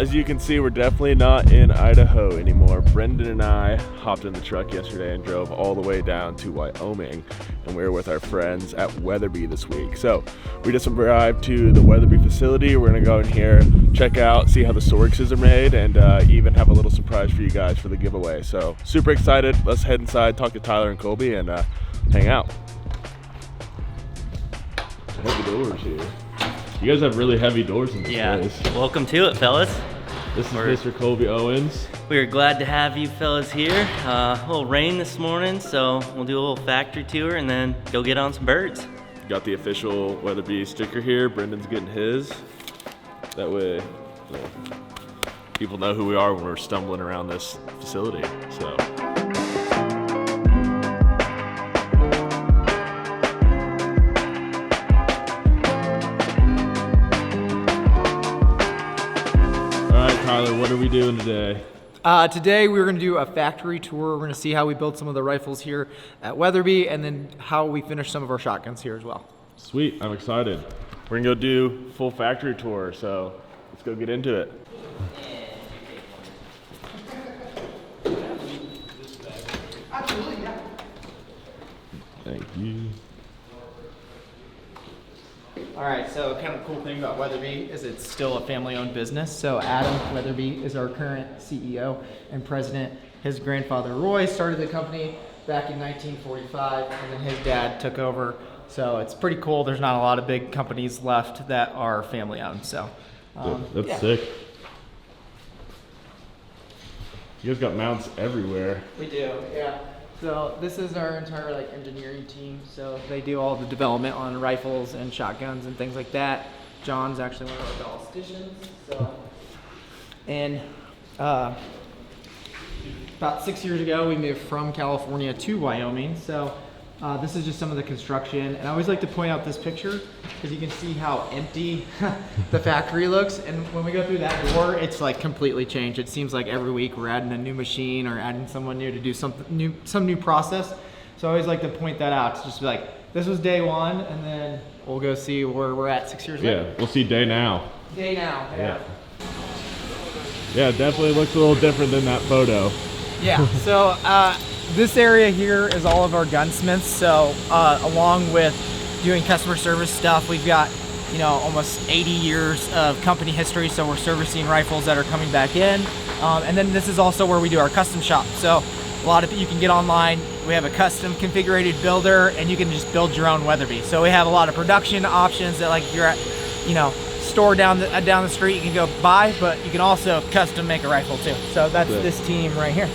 as you can see, we're definitely not in Idaho anymore. Brendan and I hopped in the truck yesterday and drove all the way down to Wyoming, and we were with our friends at Weatherby this week. So we just arrived to the Weatherby facility. We're gonna go in here, check out, see how the SORIXs are made, and even have a little surprise for you guys for the giveaway. So super excited. Let's head inside, talk to Tyler and Colby, and hang out. Heavy doors here. You guys have really heavy doors in this place. Welcome to it, fellas. This is Mr. Colby Owens. We are glad to have you fellas here. A little rain this morning, so we'll do a little factory tour and then go get on some birds. Got the official Weatherby sticker here. Brendan's getting his. That way, people know who we are when we're stumbling around this facility. So. Tyler, what are we doing today? Today we're going to do a factory tour. We're going to see how we build some of the rifles here at Weatherby and then how we finish some of our shotguns here as well. Sweet, I'm excited. We're going to go do full factory tour, so let's go get into it. Thank you. All right, so kind of the cool thing about Weatherby is it's still a family-owned business. So Adam Weatherby is our current CEO and president. His grandfather Roy started the company back in 1945, and then his dad took over. So it's pretty cool. There's not a lot of big companies left that are family-owned. So that's sick. You guys got mounts everywhere. We do, yeah. So this is our entire engineering team. So they do all the development on rifles and shotguns and things like that. John's actually one of our ballisticians. So, and about 6 years ago, we moved from California to Wyoming. So this is just some of the construction. And I always like to point out this picture because you can see how empty the factory looks. And when we go through that door, it's completely changed. It seems like every week we're adding a new machine or adding someone new to do some new process. So I always like to point that out. To just be like, this was day one, and then we'll go see where we're at 6 years later. Yeah, we'll see day now. Day now, yeah. Yeah, it definitely looks a little different than that photo. Yeah, so this area here is all of our gunsmiths. So along with doing customer service stuff, we've got almost 80 years of company history. So we're servicing rifles that are coming back in, and then this is also where we do our custom shop. So a lot of you can get online. We have a custom configured builder, and you can just build your own Weatherby. So we have a lot of production options that if you're at store down the street, you can go buy, but you can also custom make a rifle too. So that's this team right here.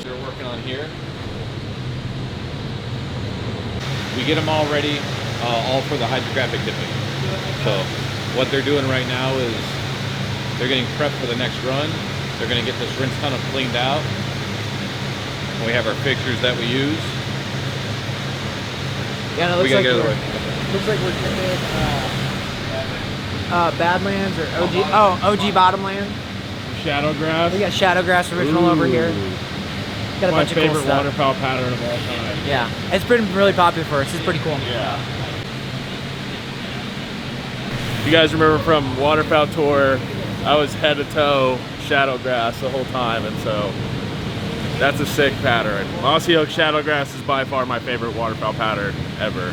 They're working on here. We get them all ready, all for the hydrographic dipping. So what they're doing right now is they're getting prepped for the next run. They're going to get this rinse tunnel cleaned out. And we have our fixtures that we use. Yeah, it looks like we're dipping Badlands or OG Bottomland. Shadowgrass. We got Shadowgrass original over here. Got a bunch of cool stuff. My favorite waterfowl pattern of all time. Yeah, it's been really popular for us. It's pretty cool. Yeah. You guys remember from waterfowl tour, I was head to toe Shadowgrass the whole time, and so that's a sick pattern. Mossy Oak Shadowgrass is by far my favorite waterfowl pattern ever.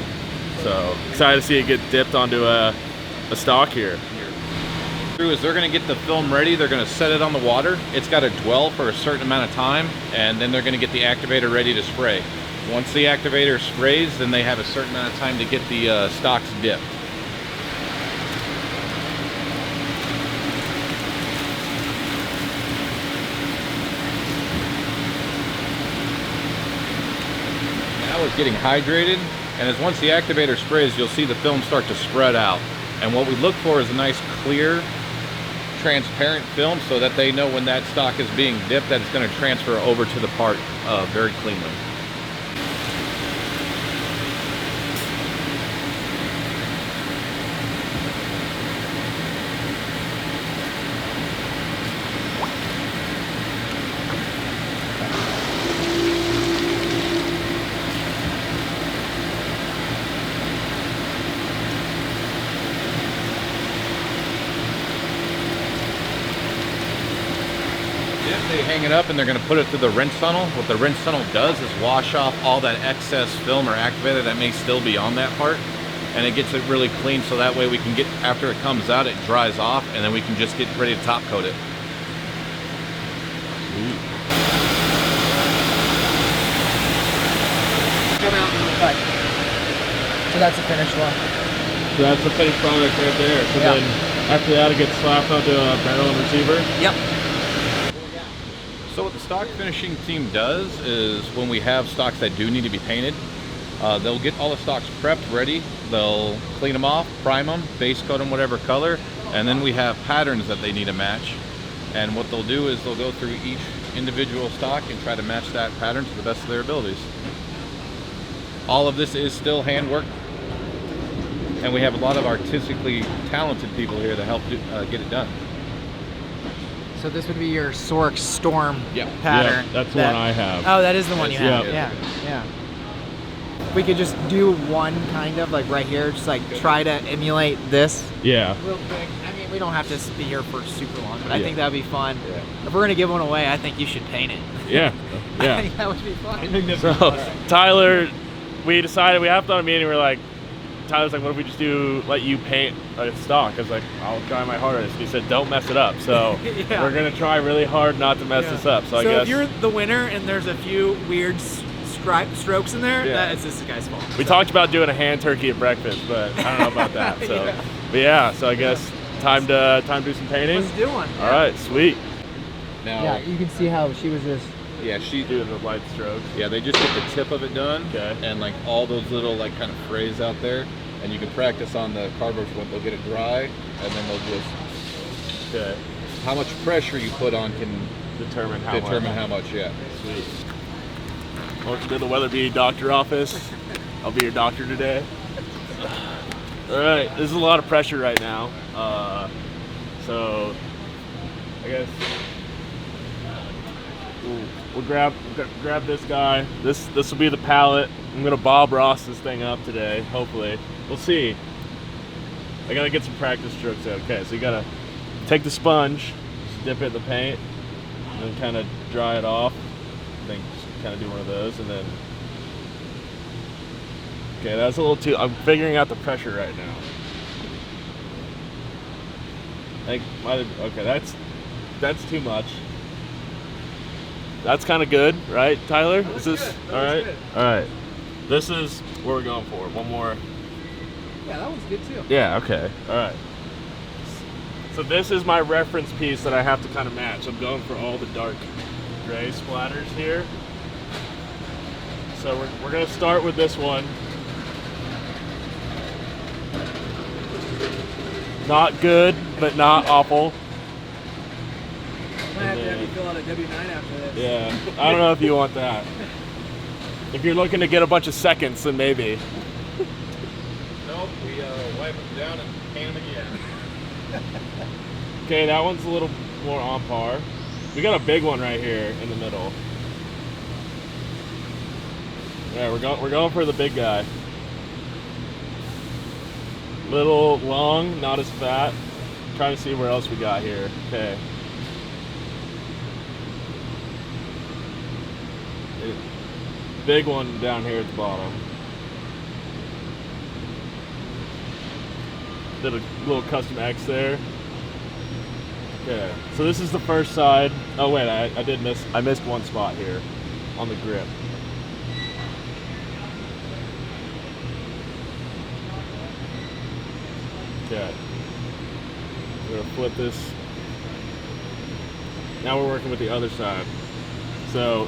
So excited to see it get dipped onto a stock here. Is they're going to get the film ready. They're going to set it on the water. It's got to dwell for a certain amount of time, and then they're going to get the activator ready to spray. Once the activator sprays, then they have a certain amount of time to get the stocks dipped. Now it's getting hydrated, and once the activator sprays, you'll see the film start to spread out. And what we look for is a nice clear, transparent film so that they know when that stock is being dipped that it's going to transfer over to the part very cleanly. If they hang it up and they're going to put it through the rinse tunnel, what the rinse tunnel does is wash off all that excess film or activator that may still be on that part, and it gets it really clean, so that way we can get, after it comes out, it dries off, and then we can just get ready to top coat it. Come out and cut. So that's the finished one. So that's the finished product right there. So then after that, it gets slapped onto a barrel and receiver. Yep. So what the stock finishing team does is when we have stocks that do need to be painted, they'll get all the stocks prepped, ready. They'll clean them off, prime them, base coat them whatever color, and then we have patterns that they need to match. And what they'll do is they'll go through each individual stock and try to match that pattern to the best of their abilities. All of this is still handwork, and we have a lot of artistically talented people here to help get it done. So this would be your SORIX Storm Yep. pattern. Yeah, that's the one I have. Oh, that is the one you have. Yeah. Yeah. We could just do one kind of like right here, just like try to emulate this Yeah. real quick. I mean, we don't have to be here for super long, but I Yeah. think that'd be fun. Yeah. If we're gonna give one away, I think you should paint it. Yeah. I Yeah. think that would be fun. So Tyler, we decided we have done a meeting. We're like, Tyler's like, what if we just let you paint a stock? I was like, I'll try my hardest. He said, don't mess it up. So Yeah. we're gonna try really hard not to mess this up. So I guess if you're the winner and there's a few weird strokes in there, Yeah. it's this guy's fault. we talked about doing a hand turkey at breakfast, but I don't know about that. So, Yeah. but yeah. So I guess time to do some painting. Let's do one. All right, sweet. Now, Yeah, you can see how she was just. yeah, Doing the light strokes. yeah, they just get the tip of it done, Okay. and like all those little like kind of frays out there, and you can practice on the cardboard when they'll get it dry, and then they'll just Okay. how much pressure you put on can Determine how much. Yeah. Sweet. Welcome to the Weatherby doctor office. I'll be your doctor today. All right, there's a lot of pressure right now. So I guess we'll grab this guy. This will be the pallet. I'm gonna Bob Ross this thing up today. Hopefully, we'll see. I gotta get some practice strokes out. Okay, so you gotta take the sponge, just dip it in the paint, and then kind of dry it off. I think just kind of do one of those, and then. Okay, that's a little too. I'm figuring out the pressure right now. I think okay, that's too much. That's kind of good, right, Tyler? Is this all right? All right. This is what we're going for. One more. Yeah, that one's good too. Yeah. Okay. All right. So this is my reference piece that I have to kind of match. I'm going for all the dark gray splatters here. So we're gonna start with this one. Not good, but not awful. Might have to have you fill out a W9 after this. Yeah, I don't know if you want that. If you're looking to get a bunch of seconds, then maybe. Nope, we wipe them down and paint them again. Okay, that one's a little more on par. We got a big one right here in the middle. Yeah, we're going for the big guy. Little long, not as fat. Trying to see where else we got here. Okay. Big one down here at the bottom. Did a little custom X there. Okay, so this is the first side. Oh wait, I missed one spot here on the grip. Okay, we're gonna flip this. Now we're working with the other side. So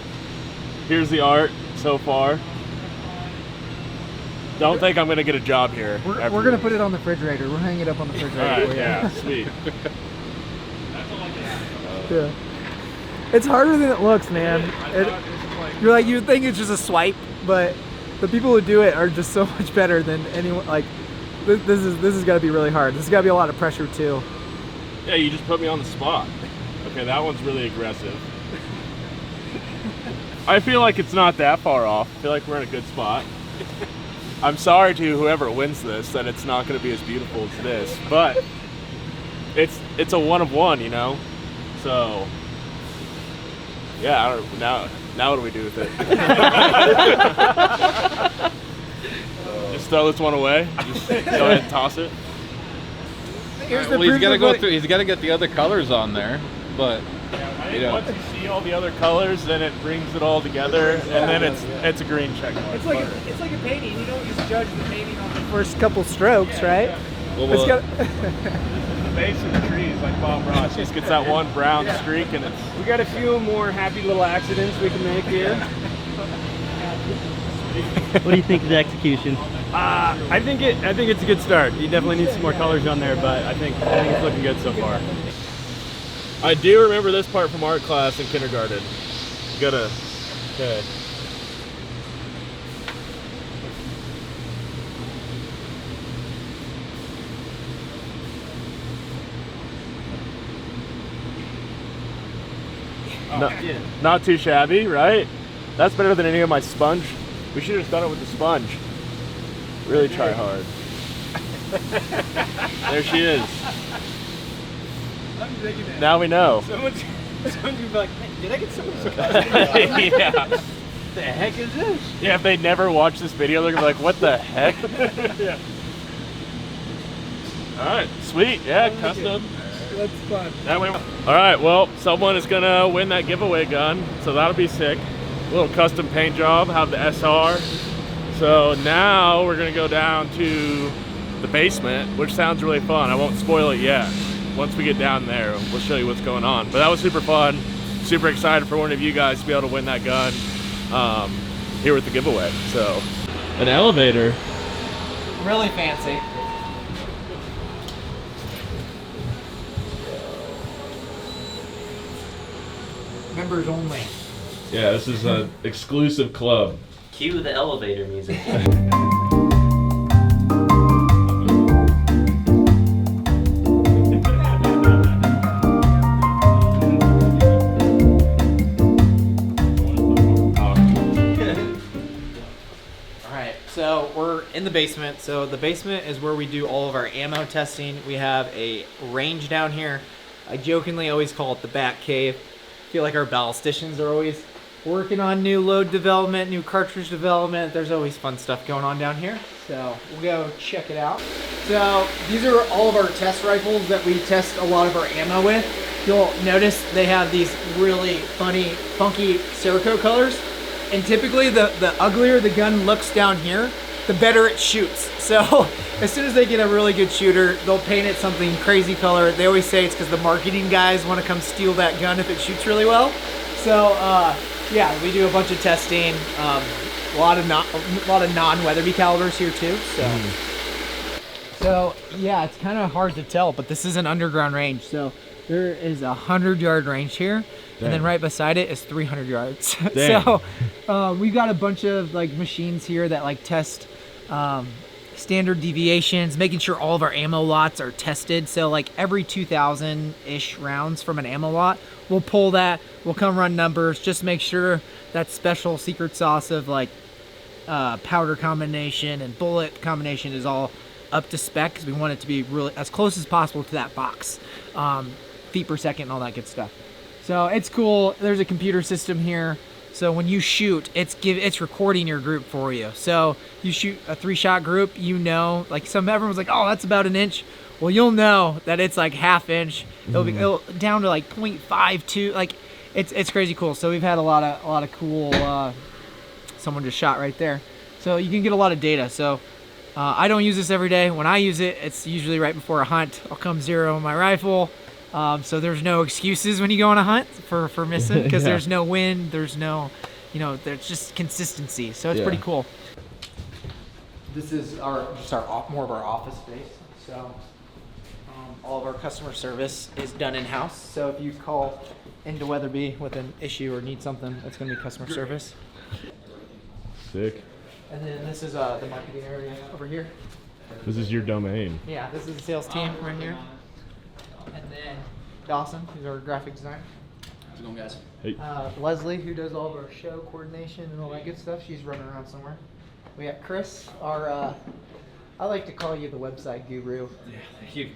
here's the art so far. Don't think I'm gonna get a job here. We're gonna put it on the refrigerator. We'll hang it up on the refrigerator. All right, for you. yeah, sweet. Yeah. It's harder than it looks, man. You're like, you think it's just a swipe, but the people who do it are just so much better than anyone. Like, this is gotta be really hard. This has gotta be a lot of pressure too. Yeah, you just put me on the spot. Okay, that one's really aggressive. I feel like it's not that far off. I feel like we're in a good spot. I'm sorry to whoever wins this that it's not going to be as beautiful as this, but it's a one of one, you know. So Yeah, I don't, now what do we do with it? Just throw this one away? Just go ahead and toss it? Well, he's got to go through. He's got to get the other colors on there, but you know. Once you see all the other colors, then it brings it all together, and then it's a green check mark. It's like a painting. You don't just judge the painting on the first couple strokes, right? Well, It's got The base of the trees, like Bob Ross, just gets that one brown streak, and it's. We got a few more happy little accidents we can make here. What do you think of the execution? I think it's a good start. You definitely need some more colors on there, but I think it's looking good so far. I do remember this part from art class in kindergarten. Okay. Not too shabby, right? That's better than any of my sponge. We should have just done it with the sponge. Really try hard. There she is. I'm digging it. Now we know. Someone's gonna be like, hey, did I get someone's Yeah. What the heck is this? Yeah, if they never watch this video, they're gonna be like, what the heck? Yeah. Alright, sweet. Yeah, custom. That's fun. That way. Alright, well, someone is gonna win that giveaway gun, so that'll be sick. A little custom paint job, have the SR. So now we're gonna go down to the basement, which sounds really fun. I won't spoil it yet. Once we get down there, we'll show you what's going on. But that was super fun. Super excited for one of you guys to be able to win that gun here with the giveaway. So, an elevator. really fancy. Members only. Yeah, this is an exclusive club. Cue the elevator music. So we're in the basement. So the basement is where we do all of our ammo testing. We have a range down here. I jokingly always call it the Bat Cave. I feel like our ballisticians are always working on new load development, new cartridge development. There's always fun stuff going on down here. So we'll go check it out. So these are all of our test rifles that we test a lot of our ammo with. You'll notice they have these really funny, funky Cerakote colors. And typically the uglier the gun looks down here, the better it shoots. So as soon as they get a really good shooter, they'll paint it something crazy color. They always say it's because the marketing guys want to come steal that gun if it shoots really well. So yeah, we do a bunch of testing. A lot of non-Weatherby calibers here too. So yeah, it's kind of hard to tell, but this is an underground range. So there is a 100-yard range here. Dang. And then right beside it is 300 yards. So we've got a bunch of like machines here that like test standard deviations, making sure all of our ammo lots are tested. So like every 2,000-ish rounds from an ammo lot, we'll pull that, we'll come run numbers, just make sure that special secret sauce of like powder combination and bullet combination is all up to spec, because we want it to be really as close as possible to that box, feet per second and all that good stuff. So it's cool. There's a computer system here. So when you shoot, it's recording your group for you. So you shoot a 3-shot group, you know, like everyone's like, oh, that's about an inch. Well, you'll know that it's like half inch. It'll down to like 0.52. Like it's crazy cool. So we've had a lot of cool. Someone just shot right there. So you can get a lot of data. So I don't use this every day. When I use it, it's usually right before a hunt. I'll come zero on my rifle. So there's no excuses when you go on a hunt for missing, because there's no wind, there's no, there's just consistency. So it's pretty cool. This is more of our office space. So all of our customer service is done in-house. So if you call into Weatherby with an issue or need something, it's going to be customer service. Sick. And then this is the marketing area over here. This is your domain. Yeah, this is the sales team right here. And then Dawson, who's our graphic designer. How's it going, guys? Hey. Leslie, who does all of our show coordination and all that good stuff. She's running around somewhere. We got Chris, our I like to call you the website guru. Yeah,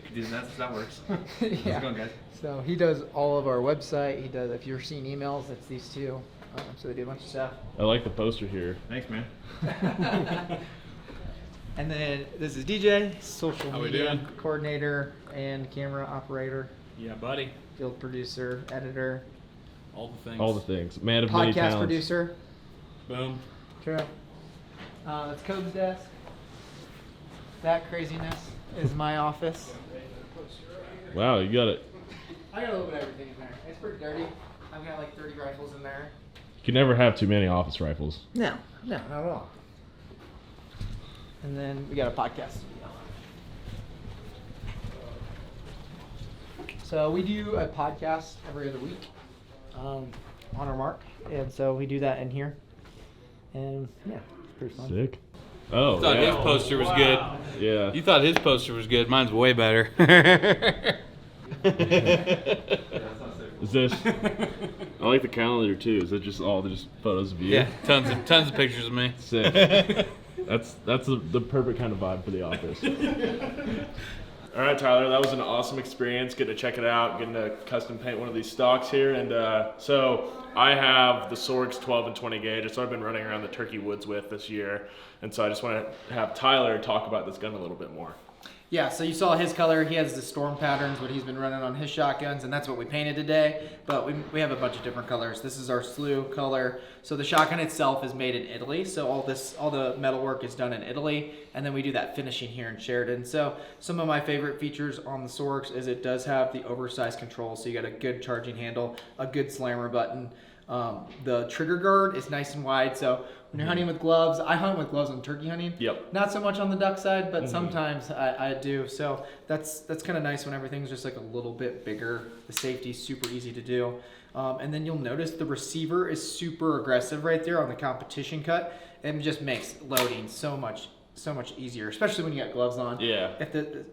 that works. Yeah. How's it going, guys? So he does all of our website. He does, if you're seeing emails, it's these two. So they do a bunch of stuff. I like the poster here. Thanks, man. And then this is DJ, social How we media doing? coordinator and camera operator, Yeah, buddy. field producer, editor, All the things. All the things. Man of many podcast talents. producer. Boom. True. That's Code's desk. That craziness is my office. Wow, you got it. I got a little bit of everything in there. It's pretty dirty. I've got like 30 rifles in there. You can never have too many office rifles. No, not at all. And then we got a podcast studio. So we do a podcast every other week on our mark, and so we do that in here. And yeah, it's pretty fun. Sick. Oh, Thought yeah. his poster was good. Yeah. You thought his poster was good. Mine's way better. Is this? I like the calendar too. Is it just all just photos of you? Yeah, tons of pictures of me. Sick. That's the perfect kind of vibe for the office. All right, Tyler, that was an awesome experience. Getting to check it out, getting to custom paint one of these stocks here, and so I have the SORIX 12 and 20 gauge. It's what I've been running around the Turkey Woods with this year, and so I just want to have Tyler talk about this gun a little bit more. Yeah, so you saw his color. He has the storm patterns, what he's been running on his shotguns, and that's what we painted today. But we have a bunch of different colors. This is our slew color. So the shotgun itself is made in Italy. So all the metal work is done in Italy, and then we do that finishing here in Sheridan. So some of my favorite features on the SORIX is it does have the oversized control. So you got a good charging handle, a good slammer button. The trigger guard is nice and wide, so when you're hunting with gloves, I hunt with gloves on turkey hunting. Yep. Not so much on the duck side, but sometimes I do. So that's kind of nice when everything's just like a little bit bigger. The safety's super easy to do. And then you'll notice the receiver is super aggressive right there on the competition cut. It just makes loading so much easier, especially when you got gloves on. Yeah.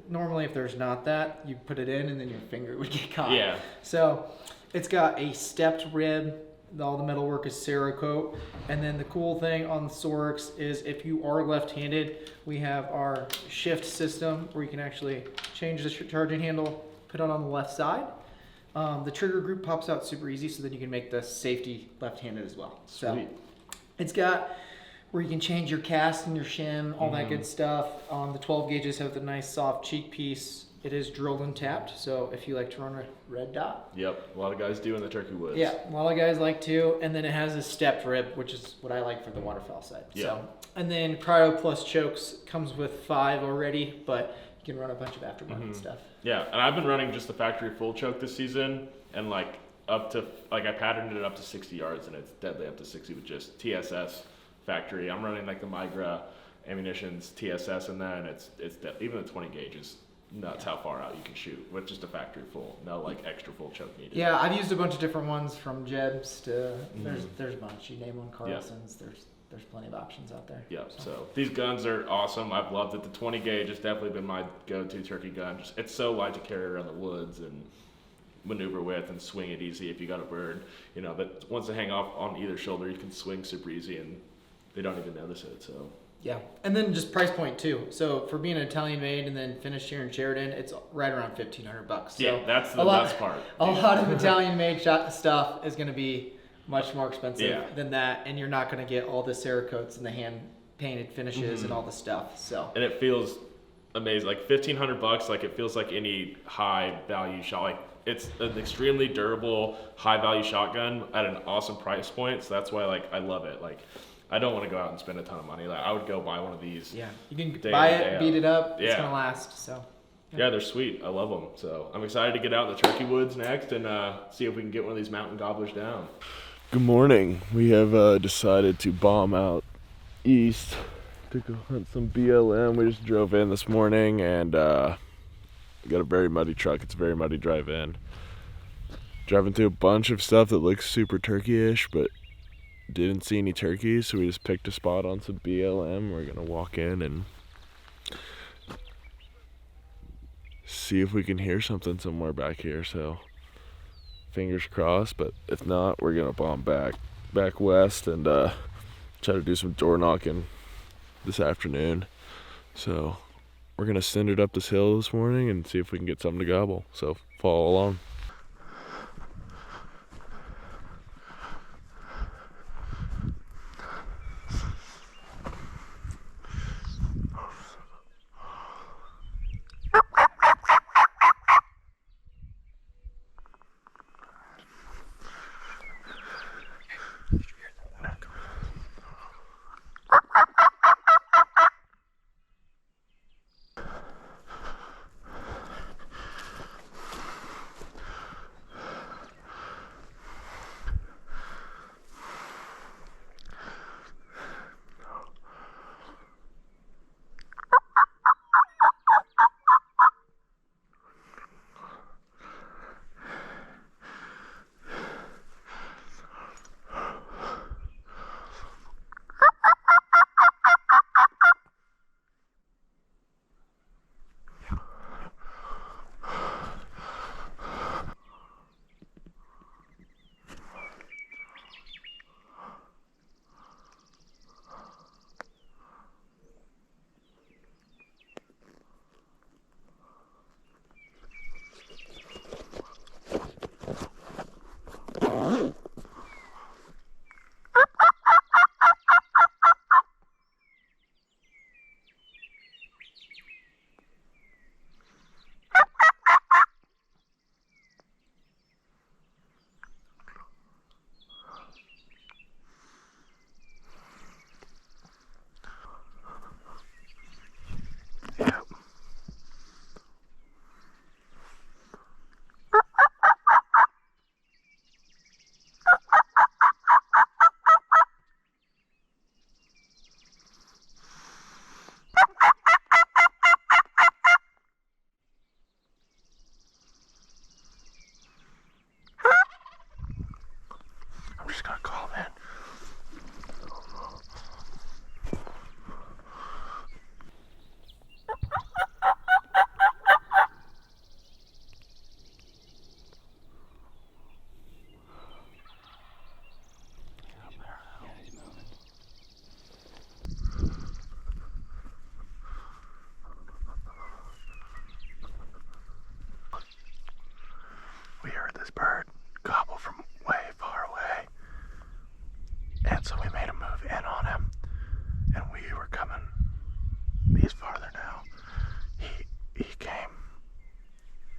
Normally if there's not that, you put it in and then your finger would get caught. Yeah. So it's got a stepped rib. All the metal work is Cerakote. And then the cool thing on the SORIX is if you are left-handed, we have our shift system where you can actually change the charging handle, put it on the left side. The trigger group pops out super easy, so then you can make the safety left-handed as well. So Sweet. it's got where you can change your cast and your shim, all that good stuff. The 12 gauges have the nice soft cheek piece. It is drilled and tapped, so if you like to run a red dot. Yep. A lot of guys do in the Turkey Woods. Yeah, a lot of guys like to. And then it has a stepped rib, which is what I like for the waterfowl side. Yeah. So, and then Cryo Plus chokes comes with 5 already, but you can run a bunch of aftermarket stuff. Yeah, and I've been running just the factory full choke this season, and I patterned it up to 60 yards, and it's deadly up to 60 with just TSS factory. I'm running like the Migra ammunitions TSS in that, and it's even the 20 gauge is nuts how far out you can shoot with just a factory full, no like extra full choke needed. Yeah, I've used a bunch of different ones from Jebs to there's a bunch. You name one, Carlson's. There's plenty of options out there. Yeah, so these guns are awesome. I've loved it. The 20 gauge has definitely been my go-to turkey gun. It's so light to carry around the woods and maneuver with and swing it easy if you got a bird, that wants to hang off on either shoulder, you can swing super easy and they don't even notice it. So yeah, and then just price point too. So for being an Italian made and then finished here in Sheridan, it's right around $1,500. So yeah, that's the best part. A lot of Italian made stuff is going to be much more expensive Yeah. than that, and you're not going to get all the Cerakotes and the hand painted finishes and all the stuff. So and it feels amazing, like $1,500. Like it feels like any high value shot. Like it's an extremely durable, high value shotgun at an awesome price point. So that's why I love it. Like I don't want to go out and spend a ton of money. Like I would go buy one of these. yeah, you can Day buy in, day it, out. beat it up. It's Yeah. going to last. So Yeah, they're sweet. I love them. So I'm excited to get out in the Turkey Woods next and see if we can get one of these mountain gobblers down. Good morning. We have decided to bomb out east to go hunt some BLM. We just drove in this morning and we got a very muddy truck. It's a very muddy drive in. Driving through a bunch of stuff that looks super turkey-ish, but didn't see any turkeys, so we just picked a spot on some BLM. We're gonna walk in and see if we can hear something somewhere back here. So fingers crossed, but if not, we're gonna bomb back west and try to do some door knocking this afternoon. So we're gonna send it up this hill this morning and see if we can get something to gobble. So follow along. We heard this bird gobble from way far away, and so we made a move in on him, and we were coming. He's farther now. He came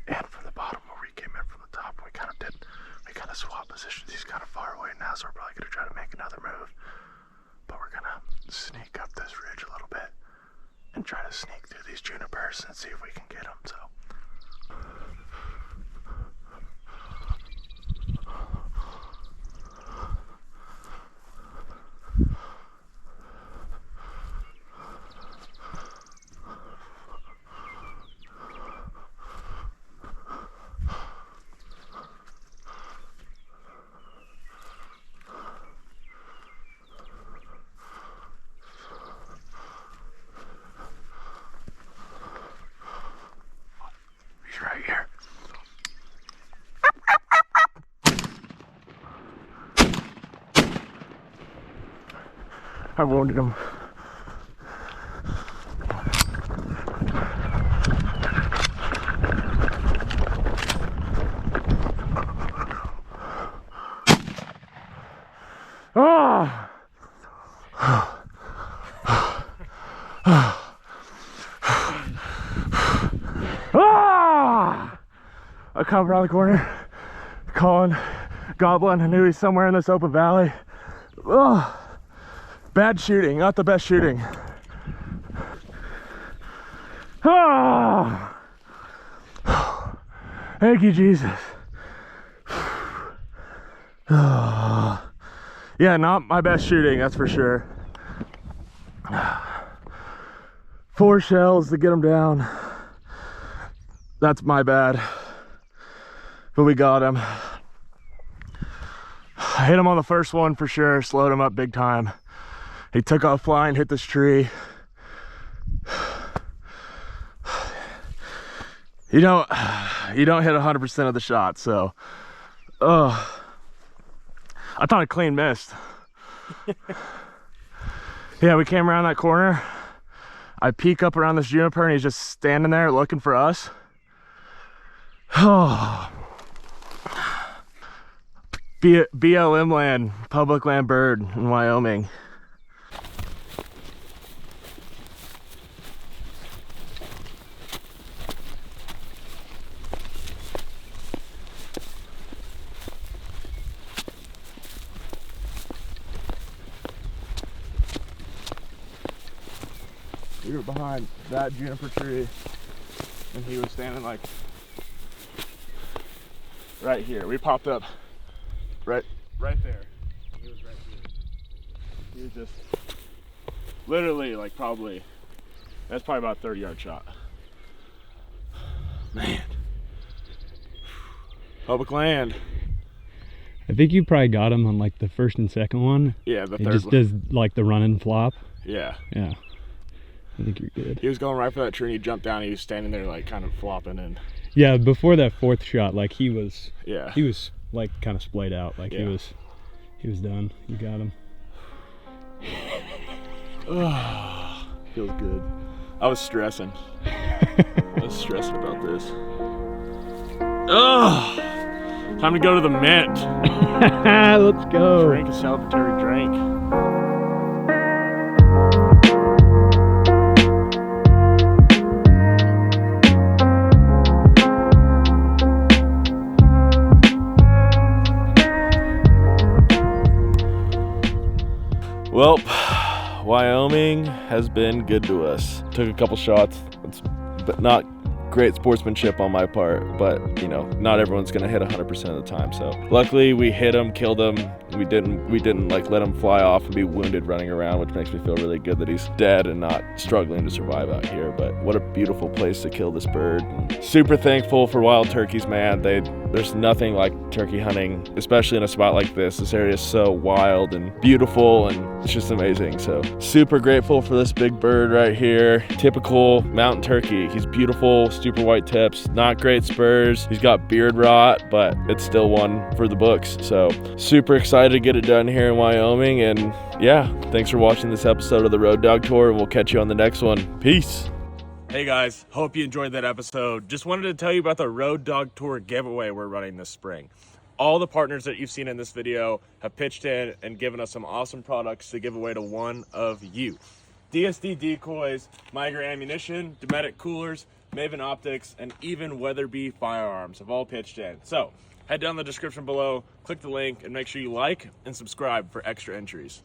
in from the bottom where we came in from the top. We kind of swapped positions. He's kind of far away now, so we're probably gonna try to make another move. But we're gonna sneak up this ridge a little bit and try to sneak through these junipers and see if we can get him. So. Right here. I wounded him. Ah! I come around the corner, calling, gobbling. I knew he's somewhere in this open valley. Ugh. Bad shooting, not the best shooting. Ah. Thank you, Jesus. Yeah, not my best shooting, that's for sure. 4 shells to get him down. That's my bad. But we got him. I hit him on the first one for sure, slowed him up big time. He took off flying, hit this tree. You don't hit 100% of the shots, so I thought I clean missed. Yeah, we came around that corner. I peek up around this juniper and he's just standing there looking for us. Oh. BLM land, public land bird in Wyoming. We were behind that juniper tree and he was standing like right here. We popped up right there. He was right here. He was just literally like that's probably about a 30-yard shot. Man. Public land. I think you probably got him on like the first and second one. Yeah, the He third just one. does like the run and flop. Yeah. Yeah. I think you're good. He was going right for that tree and he jumped down. He was standing there like kind of flopping and Yeah, before that fourth shot, like he was like kind of splayed out. Like he was done. You got him. Oh, feels good. I was stressing. I was stressing about this. Oh, time to go to the mint. Let's go. Drink a celebratory drink. Well, Wyoming has been good to us. Took a couple shots, but not great sportsmanship on my part, but you know, not everyone's gonna hit 100% of the time. So luckily we hit him, killed him. We didn't like let him fly off and be wounded running around, which makes me feel really good that he's dead and not struggling to survive out here. But what a beautiful place to kill this bird. Super thankful for wild turkeys, man. There's nothing like turkey hunting, especially in a spot like this. This area is so wild and beautiful and it's just amazing. So super grateful for this big bird right here. Typical mountain turkey. He's beautiful, super white tips, not great spurs. He's got beard rot, but it's still one for the books. So super excited to get it done here in Wyoming. And yeah, thanks for watching this episode of the Road Dog Tour, and we'll catch you on the next one. Peace. Hey guys, hope you enjoyed that episode. Just wanted to tell you about the Road Dog Tour giveaway we're running this spring. All the partners that you've seen in this video have pitched in and given us some awesome products to give away to one of you. DSD decoys, Migra ammunition, Dometic coolers, Maven optics, and even Weatherby firearms have all pitched in. So head down the description below, click the link, and make sure you like and subscribe for extra entries.